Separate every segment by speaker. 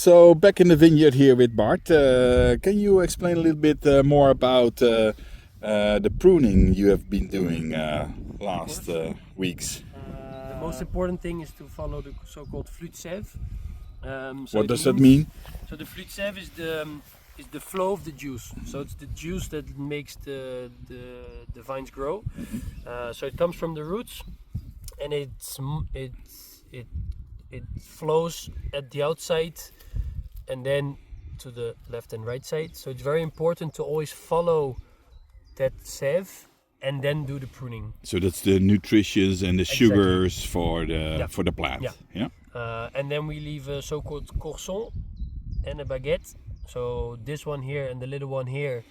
Speaker 1: So back in the vineyard here with Bart, can you explain a little bit more about the pruning you have been doing last weeks?
Speaker 2: The most important thing is to follow the so-called flute sève.
Speaker 1: What does that mean?
Speaker 2: So the flute sève is the flow of the juice. So it's the juice that makes the vines grow. So it comes from the roots, and it flows at the outside and then to the left and right side. So it's very important to always follow that sève and then do the pruning.
Speaker 1: So that's the nutritions and the sugars for the plant. Yeah.
Speaker 2: And then we leave a so-called courson and a baguette. So this one here and the little one here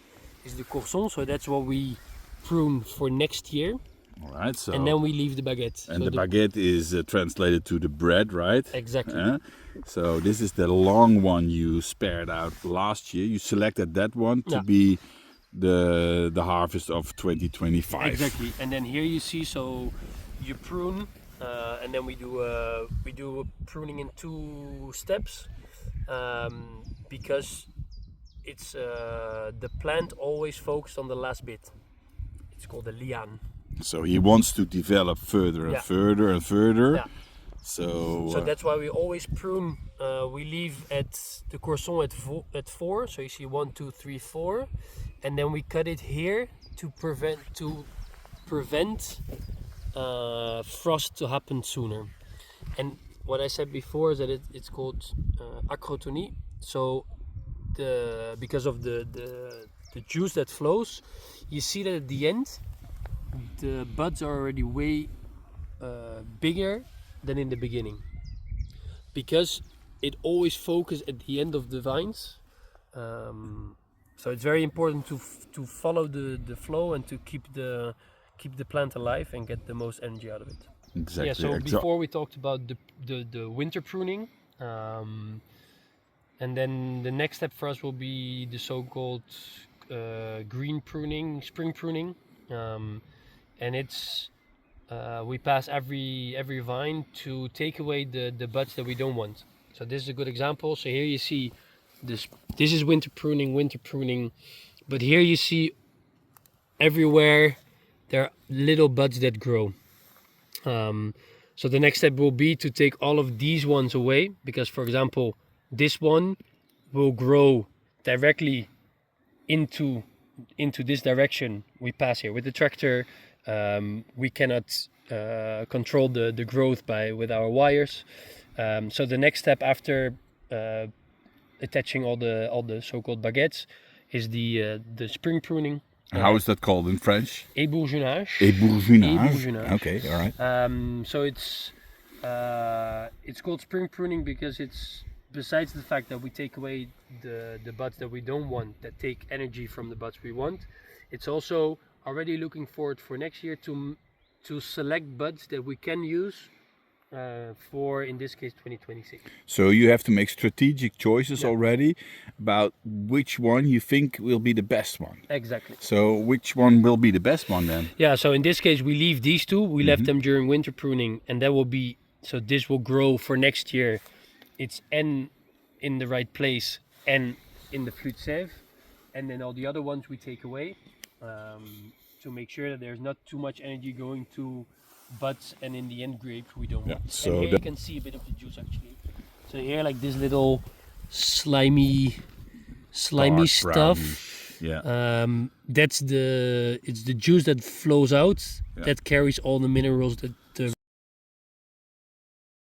Speaker 2: is the courson. So that's what we prune for next year.
Speaker 1: All right. So
Speaker 2: and then we leave the baguette.
Speaker 1: And
Speaker 2: so
Speaker 1: the baguette is translated to the bread, right?
Speaker 2: Exactly.
Speaker 1: So this is the long one you spared out last year. You selected that one to be the harvest of 2025.
Speaker 2: Exactly. And then here you see, so you prune, and then we do pruning in 2 steps, because it's the plant always focused on the last bit. It's called the liane.
Speaker 1: So he wants to develop further and further and further.
Speaker 2: Yeah. So that's why we always prune. We leave at the courson at 4. So you see 1, 2, 3, 4, and then we cut it here to prevent frost to happen sooner. And what I said before is that it's called acrotonie. So because of the juice that flows, you see that at the end the buds are already way bigger than in the beginning, because it always focuses at the end of the vines. So it's very important to follow the flow and to keep the plant alive and get the most energy out of it.
Speaker 1: Exactly.
Speaker 2: Yeah. So before we talked about the winter pruning, and then the next step for us will be the so-called green pruning, spring pruning, and it's we pass every vine to take away the buds that we don't want. So this is a good example. So here you see this is winter pruning, but here you see everywhere there are little buds that grow. So the next step will be to take all of these ones away, because for example this one will grow directly into this direction. We pass here with the tractor. We cannot control the growth with our wires. So the next step after attaching all the so-called baguettes is the spring pruning.
Speaker 1: How is that called in French?
Speaker 2: Ébourgeonnage.
Speaker 1: Ébourgeonnage. Okay, all right.
Speaker 2: So it's called spring pruning because it's, besides the fact that we take away the buds that we don't want, that take energy from the buds we want, it's also already looking forward for next year to select buds that we can use for, in this case, 2026.
Speaker 1: So you have to make strategic choices already about which one you think will be the best one.
Speaker 2: Exactly.
Speaker 1: So which one will be the best one then?
Speaker 2: Yeah, so in this case we leave these 2. We left them during winter pruning, and that will be, so this will grow for next year. It's in the right place and in the flute sève, and then all the other ones we take away to make sure that there's not too much energy going to buds and in the end grapes we don't want.
Speaker 1: So
Speaker 2: and here you can see a bit of the juice actually. So here, like this little slimy stuff.
Speaker 1: Yeah.
Speaker 2: It's the juice that flows out that carries all the minerals that